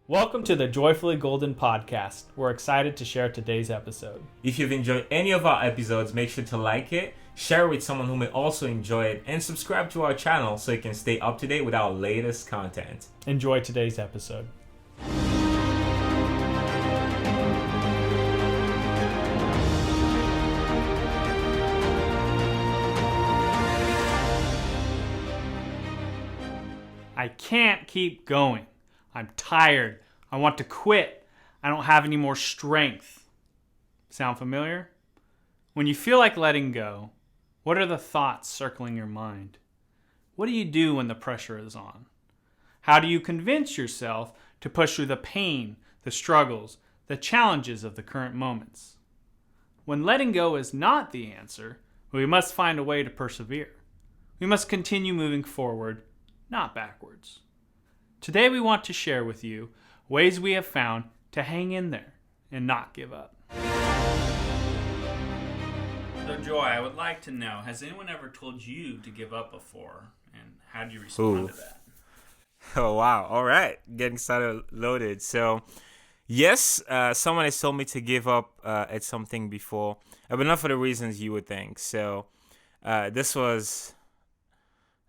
Welcome to the Joyfully Golden podcast. We're excited to share today's episode. If you've enjoyed any of our episodes, make sure to like it, share it with someone who may also enjoy it, and subscribe to our channel so you can stay up to date with our latest content. Enjoy today's episode. I can't keep going. I'm tired. I want to quit. I don't have any more strength. Sound familiar? When you feel like letting go, what are the thoughts circling your mind? What do you do when the pressure is on? How do you convince yourself to push through the pain, the struggles, the challenges of the current moments? When letting go is not the answer, we must find a way to persevere. We must continue moving forward, not backwards. Today we want to share with you ways we have found to hang in there and not give up. So Joy, I would like to know, has anyone ever told you to give up before? And how do you respond to that? Oh, wow. All right. Getting started loaded. So, yes, someone has told me to give up at something before, but not for the reasons you would think. So, this was,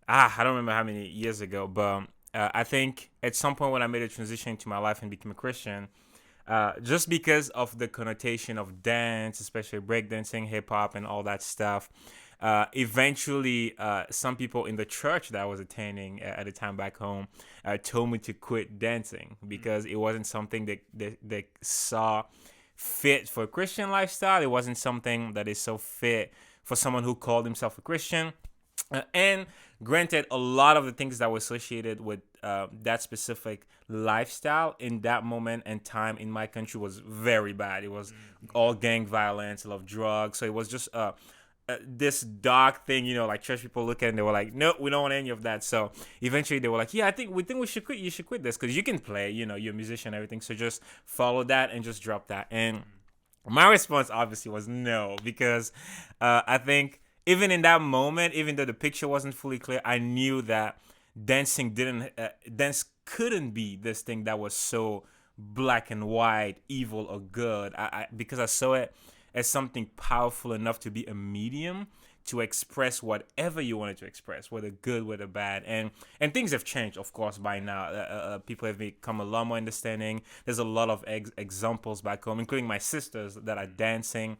I don't remember how many years ago, but I think at some point when I made a transition into my life and became a Christian, just because of the connotation of dance, especially breakdancing, hip-hop, and all that stuff, eventually some people in the church that I was attending at the time back home told me to quit dancing because it wasn't something that they saw fit for a Christian lifestyle. It wasn't something that is so fit for someone who called himself a Christian. And granted, a lot of the things that were associated with that specific lifestyle in that moment and time in my country was very bad. It was all gang violence, a lot of drugs. So it was just this dark thing, like church people look at it and they were like, no, we don't want any of that. So eventually they were like, yeah, we think we should quit. You should quit this because you can play, you're a musician and everything. So just follow that and just drop that. And my response obviously was no, because I think even in that moment, even though the picture wasn't fully clear, I knew that dance couldn't be this thing that was so black and white, evil or good. Because I saw it as something powerful enough to be a medium to express whatever you wanted to express, whether good, whether bad. And things have changed, of course, by now. People have become a lot more understanding. There's a lot of examples back home, including my sisters that are dancing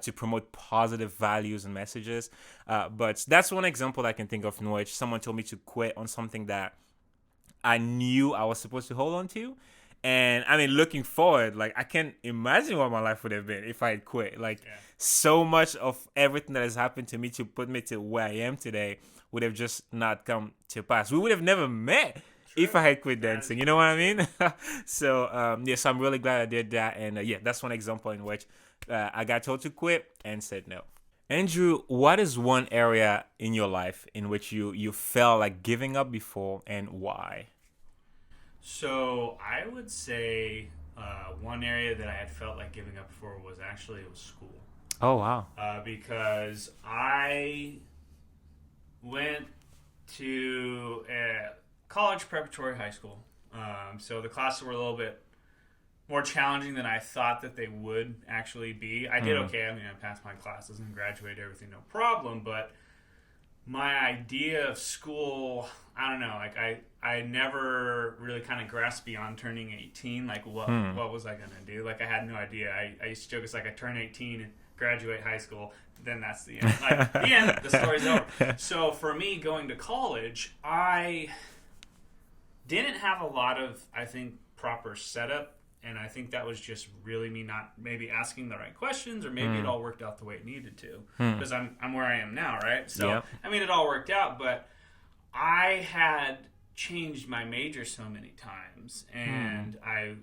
to promote positive values and messages. But that's one example I can think of in which someone told me to quit on something that I knew I was supposed to hold on to. And I mean, looking forward, I can't imagine what my life would have been if I had quit. So much of everything that has happened to me to put me to where I am today would have just not come to pass. We would have never met if I had quit dancing. You know what I mean? So I'm really glad I did that. And that's one example in which I got told to quit and said no. Andrew, what is one area in your life in which you felt like giving up before, and why? So I would say one area that I had felt like giving up before was school. Oh, wow. Because I went to college preparatory high school. So the classes were a little bit more challenging than I thought that they would actually be. I did okay. I mean, I passed my classes and graduated, everything, no problem. But my idea of school, I don't know. I never really kind of grasped beyond turning 18. What was I gonna do? I had no idea. I used to joke, it's I turn 18 and graduate high school, then that's the end. The end. The story's over. So for me, going to college, I didn't have a lot of, I think, proper setup. And I think that was just really me not maybe asking the right questions, or maybe it all worked out the way it needed to. Because I'm where I am now, right? So, yep. I mean, it all worked out, but I had changed my major so many times. And I,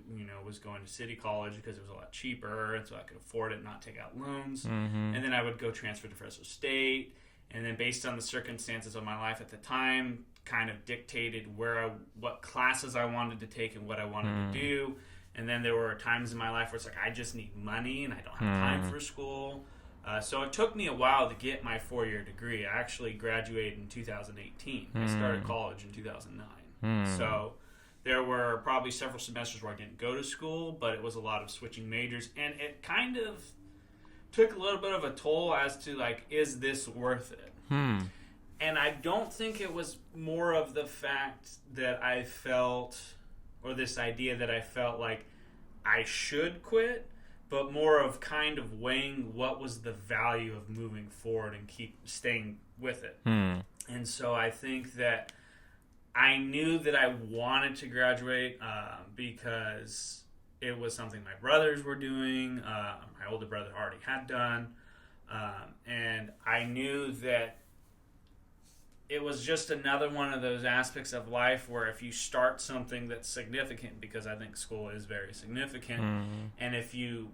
was going to City College because it was a lot cheaper, and so I could afford it and not take out loans. And then I would go transfer to Fresno State. And then based on the circumstances of my life at the time, kind of dictated what classes I wanted to take and what I wanted to do. And then there were times in my life where it's I just need money and I don't have time for school. So it took me a while to get my 4-year degree. I actually graduated in 2018. I started college in 2009. So There were probably several semesters where I didn't go to school, but it was a lot of switching majors, and it kind of took a little bit of a toll as to like, is this worth it? And I don't think it was more of the fact that I felt, or this idea that I felt like I should quit, but more of kind of weighing what was the value of moving forward and keep staying with it. And so I think that I knew that I wanted to graduate because it was something my brothers were doing, my older brother already had done, and I knew that it was just another one of those aspects of life where if you start something that's significant, because I think school is very significant, and if you,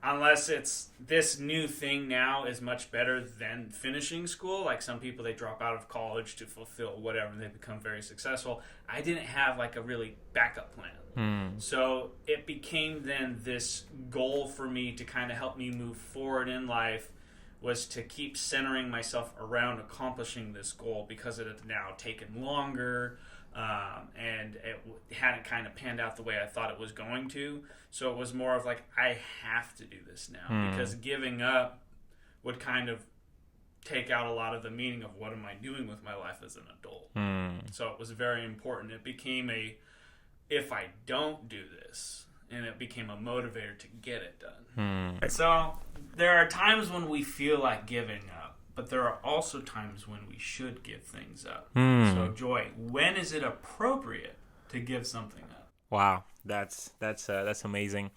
unless it's this new thing now is much better than finishing school, like some people, they drop out of college to fulfill whatever and they become very successful. I didn't have like a really backup plan. So it became then this goal for me to kind of help me move forward in life, was to keep centering myself around accomplishing this goal, because it had now taken longer, and it hadn't kind of panned out the way I thought it was going to. So it was more of like, I have to do this now, because giving up would kind of take out a lot of the meaning of what am I doing with my life as an adult. So it was very important. It became if I don't do this, and it became a motivator to get it done. So there are times when we feel like giving up, but there are also times when we should give things up. So Joy, when is it appropriate to give something up? Wow, that's amazing.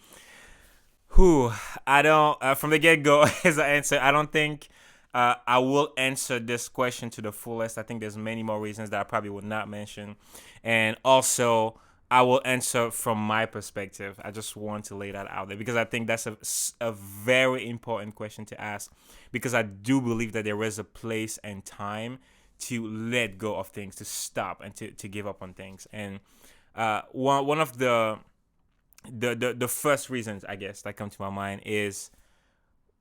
Who I don't from the get go as an answer, I don't think I will answer this question to the fullest. I think there's many more reasons that I probably would not mention, and also I will answer from my perspective. I just want to lay that out there because I think that's a very important question to ask, because I do believe that there is a place and time to let go of things, to stop and to give up on things. And one of the first reasons, I guess, that come to my mind is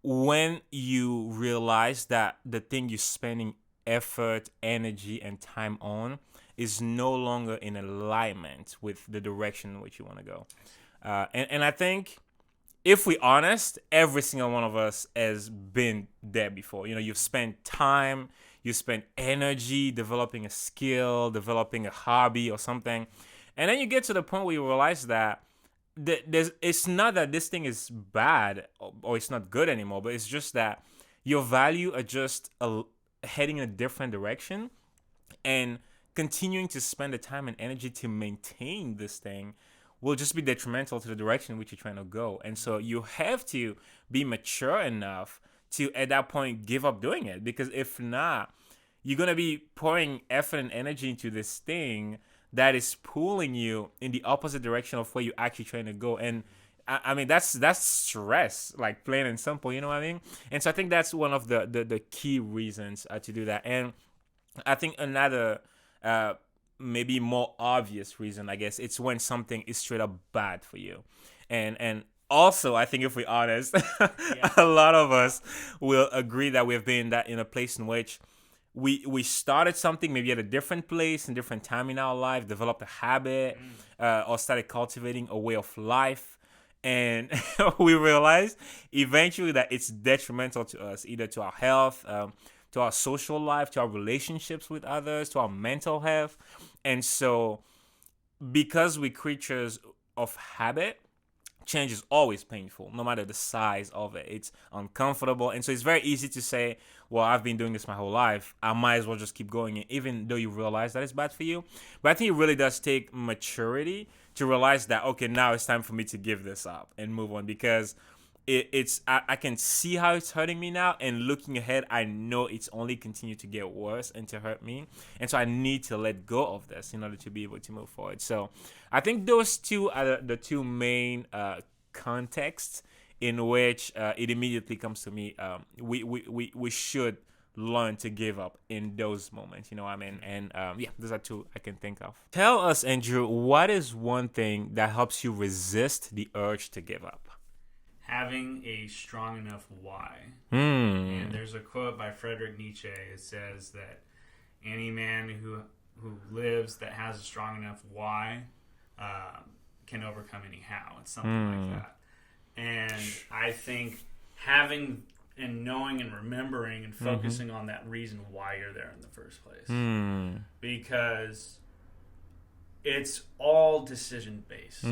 when you realize that the thing you're spending effort, energy, and time on is no longer in alignment with the direction in which you want to go. And I think, if we're honest, every single one of us has been there before. You know, you've spent time, you spent energy developing a skill, developing a hobby or something. And then you get to the point where you realize that it's not that this thing is bad or it's not good anymore, but it's just that your value are just heading in a different direction, and continuing to spend the time and energy to maintain this thing will just be detrimental to the direction in which you're trying to go. And so you have to be mature enough to, at that point, give up doing it, because if not, you're going to be pouring effort and energy into this thing that is pulling you in the opposite direction of where you're actually trying to go. And I mean, that's stress, like plain and simple, you know what I mean? And so I think that's one of the key reasons to do that. And I think another maybe more obvious reason, I guess, it's when something is straight up bad for you. And also, I think, if we're honest, a lot of us will agree that we've been in a place in which we started something maybe at a different place and different time in our life, developed a habit, or started cultivating a way of life, and we realized eventually that it's detrimental to us, either to our health, to our social life, to our relationships with others, to our mental health. And so, because we're creatures of habit, change is always painful, no matter the size of it. It's uncomfortable. And so it's very easy to say, well, I've been doing this my whole life, I might as well just keep going, even though you realize that it's bad for you. But I think it really does take maturity to realize that, okay, now it's time for me to give this up and move on, because I can see how it's hurting me now, and looking ahead, I know it's only continued to get worse and to hurt me. And so I need to let go of this in order to be able to move forward. So I think those two are the two main contexts in which it immediately comes to me. We should learn to give up in those moments, you know what I mean? And those are two I can think of. Tell us, Andrew, what is one thing that helps you resist the urge to give up? Having a strong enough why. And there's a quote by Friedrich Nietzsche. It says that any man who lives that has a strong enough why can overcome any how. It's something like that. And I think having and knowing and remembering and focusing on that reason why you're there in the first place. Because it's all decision based.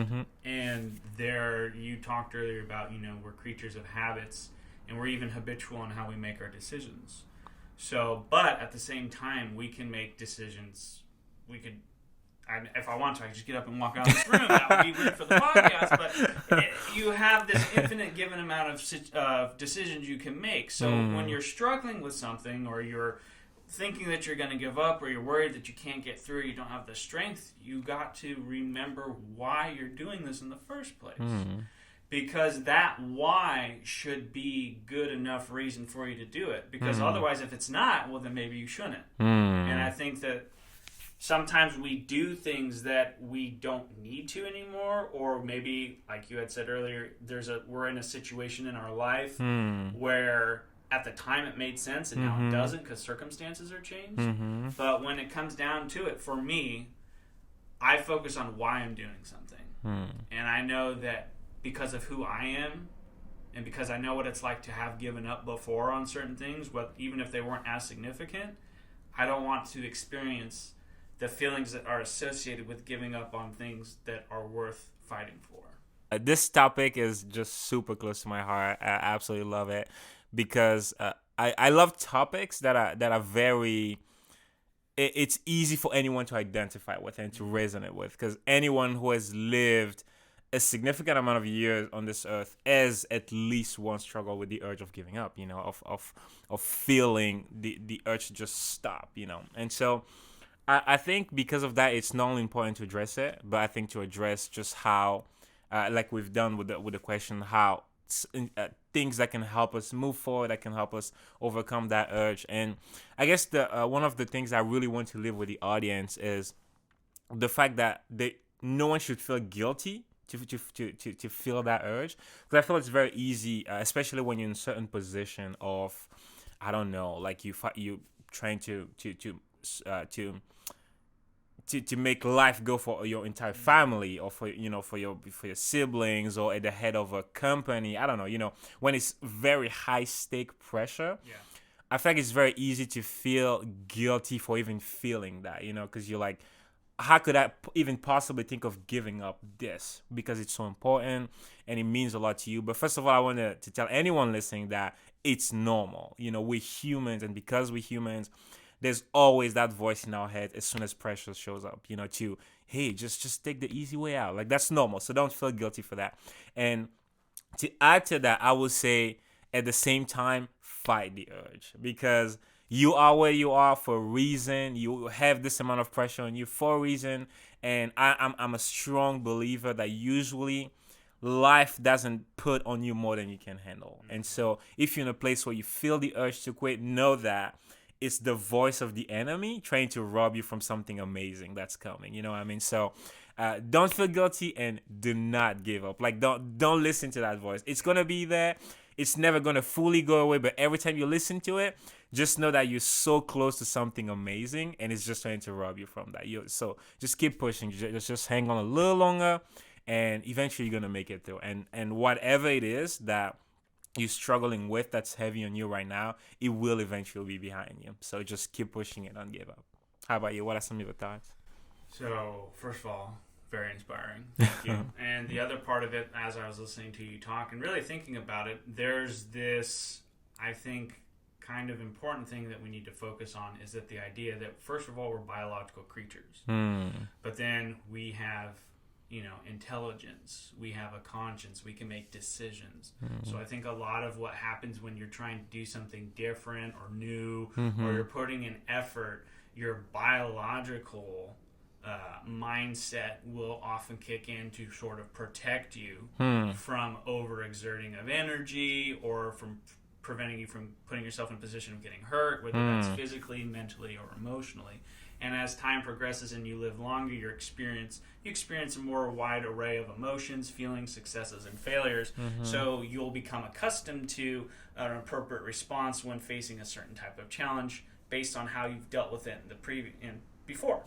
And you talked earlier about, we're creatures of habits, and we're even habitual in how we make our decisions. So, but at the same time, we can make decisions. If I want to, I could just get up and walk out of this room. That would be weird for the podcast. But you have this infinite given amount of decisions you can make. So when you're struggling with something, or you're thinking that you're going to give up, or you're worried that you can't get through, you don't have the strength, you got to remember why you're doing this in the first place. Because that why should be good enough reason for you to do it. Because otherwise, if it's not, well, then maybe you shouldn't. And I think that sometimes we do things that we don't need to anymore, or maybe, like you had said earlier, we're in a situation in our life where at the time it made sense and now it doesn't because circumstances are changed. But when it comes down to it, for me, I focus on why I'm doing something. And I know that because of who I am, and because I know what it's like to have given up before on certain things, even if they weren't as significant, I don't want to experience the feelings that are associated with giving up on things that are worth fighting for. This topic is just super close to my heart. I absolutely love it because I love topics that are very. It's easy for anyone to identify with and to resonate with, because anyone who has lived a significant amount of years on this earth has at least one struggle with the urge of giving up. Of feeling the urge to just stop. And so. I think because of that, it's not only important to address it, but I think to address just how, like we've done with the question, how things that can help us move forward, that can help us overcome that urge. And I guess one of the things I really want to leave with the audience is the fact that no one should feel guilty to feel that urge, because I feel it's very easy, especially when you're in a certain position of, I don't know, like you trying to make life go for your entire family, or for your siblings, or at the head of a company. I don't know, when it's very high stake pressure. I feel like it's very easy to feel guilty for even feeling that, because you're like, how could I even possibly think of giving up this, because it's so important and it means a lot to you. But first of all, I want to tell anyone listening that it's normal. We're humans, and because we're humans, there's always that voice in our head as soon as pressure shows up, to, hey, just take the easy way out. Like, that's normal. So don't feel guilty for that. And to add to that, I would say at the same time, fight the urge, because you are where you are for a reason. You have this amount of pressure on you for a reason. And I'm a strong believer that usually life doesn't put on you more than you can handle. And so if you're in a place where you feel the urge to quit, know that it's the voice of the enemy trying to rob you from something amazing that's coming. You know what I mean? So don't feel guilty, and do not give up. Like, don't listen to that voice. It's going to be there. It's never going to fully go away. But every time you listen to it, just know that you're so close to something amazing, and it's just trying to rob you from that. So just keep pushing. Just hang on a little longer, and eventually you're going to make it through. And whatever it is that you're struggling with that's heavy on you right now, it will eventually be behind you. So just keep pushing it, don't give up. How about you? What are some of your thoughts? So, first of all, very inspiring. Thank you. And the other part of it, as I was listening to you talk and really thinking about it, there's this, I think, kind of important thing that we need to focus on, is that the idea that, first of all, we're biological creatures. But then we have intelligence, we have a conscience, we can make decisions. So I think a lot of what happens when you're trying to do something different or new, or you're putting in effort, your biological mindset will often kick in to sort of protect you from overexerting of energy, or from preventing you from putting yourself in a position of getting hurt, whether that's physically, mentally, or emotionally. And as time progresses and you live longer, you experience a more wide array of emotions, feelings, successes, and failures. So you'll become accustomed to an appropriate response when facing a certain type of challenge based on how you've dealt with it in the before.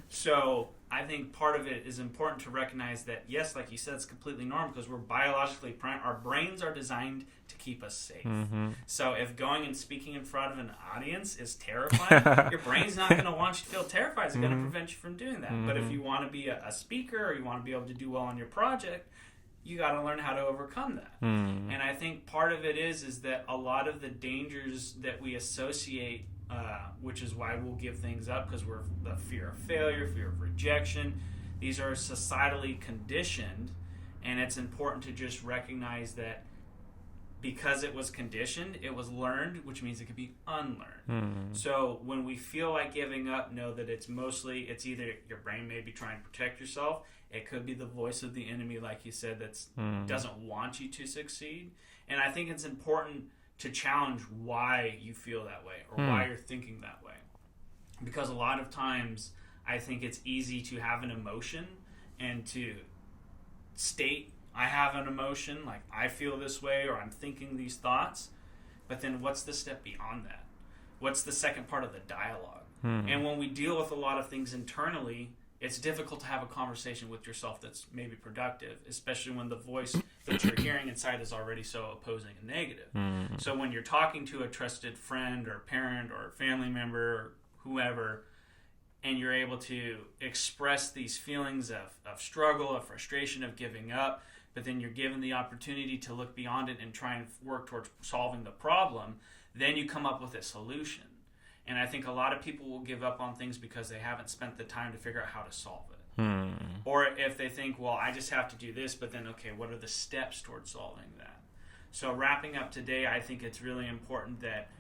So I think part of it is important to recognize that, yes, like you said, it's completely normal because we're biologically, our brains are designed to keep us safe. So if going and speaking in front of an audience is terrifying, your brain's not going to want you to feel terrified. It's going to prevent you from doing that. But if you want to be a speaker or you want to be able to do well on your project, you got to learn how to overcome that. And I think part of it is that a lot of the dangers that we associate, which is why we'll give things up, because we're the fear of failure, fear of rejection. These are societally conditioned, and it's important to just recognize that because it was conditioned, it was learned, which means it could be unlearned. So when we feel like giving up, know that it's either your brain may be trying to protect yourself. It could be the voice of the enemy, like you said, that doesn't want you to succeed. And I think it's important to challenge why you feel that way or why you're thinking that way. Because a lot of times I think it's easy to have an emotion and to state, I have an emotion, like I feel this way or I'm thinking these thoughts. But then what's the step beyond that? What's the second part of the dialogue? And when we deal with a lot of things internally, it's difficult to have a conversation with yourself that's maybe productive, especially when the voice that you're hearing inside is already so opposing and negative. So when you're talking to a trusted friend or parent or family member or whoever, and you're able to express these feelings of struggle, of frustration, of giving up, but then you're given the opportunity to look beyond it and try and work towards solving the problem, then you come up with a solution. And I think a lot of people will give up on things because they haven't spent the time to figure out how to solve it. Or if they think, well, I just have to do this, but then, okay, what are the steps towards solving that? So wrapping up today, I think it's really important that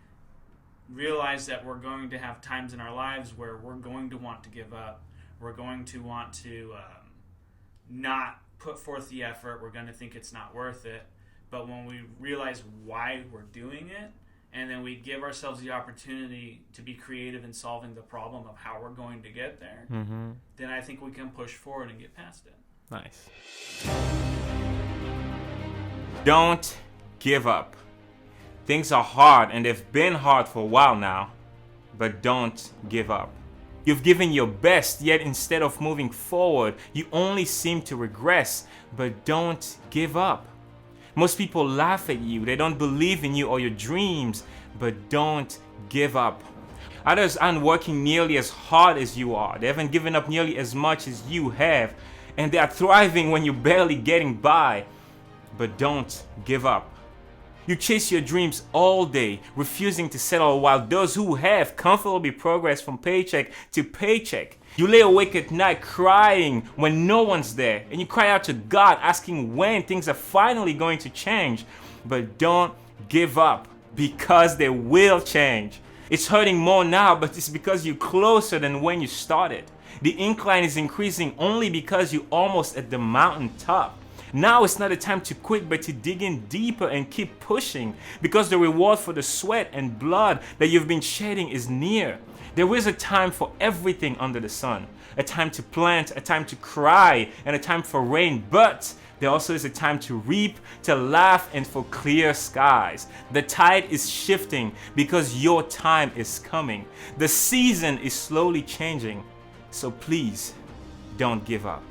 realize that we're going to have times in our lives where we're going to want to give up. We're going to want to not put forth the effort. We're going to think it's not worth it. But when we realize why we're doing it, and then we give ourselves the opportunity to be creative in solving the problem of how we're going to get there, then I think we can push forward and get past it. Nice. Don't give up. Things are hard, and they've been hard for a while now, but don't give up. You've given your best, yet instead of moving forward, you only seem to regress, but don't give up. Most people laugh at you. They don't believe in you or your dreams, but don't give up. Others aren't working nearly as hard as you are. They haven't given up nearly as much as you have, and they are thriving when you're barely getting by, but don't give up. You chase your dreams all day, refusing to settle, while those who have comfortably progress from paycheck to paycheck. You lay awake at night crying when no one's there, and you cry out to God asking when things are finally going to change. But don't give up, because they will change. It's hurting more now, but it's because you're closer than when you started. The incline is increasing only because you're almost at the mountaintop. Now it's not a time to quit, but to dig in deeper and keep pushing, because the reward for the sweat and blood that you've been shedding is near. There is a time for everything under the sun. A time to plant, a time to cry, and a time for rain. But there also is a time to reap, to laugh, and for clear skies. The tide is shifting because your time is coming. The season is slowly changing. So please, don't give up.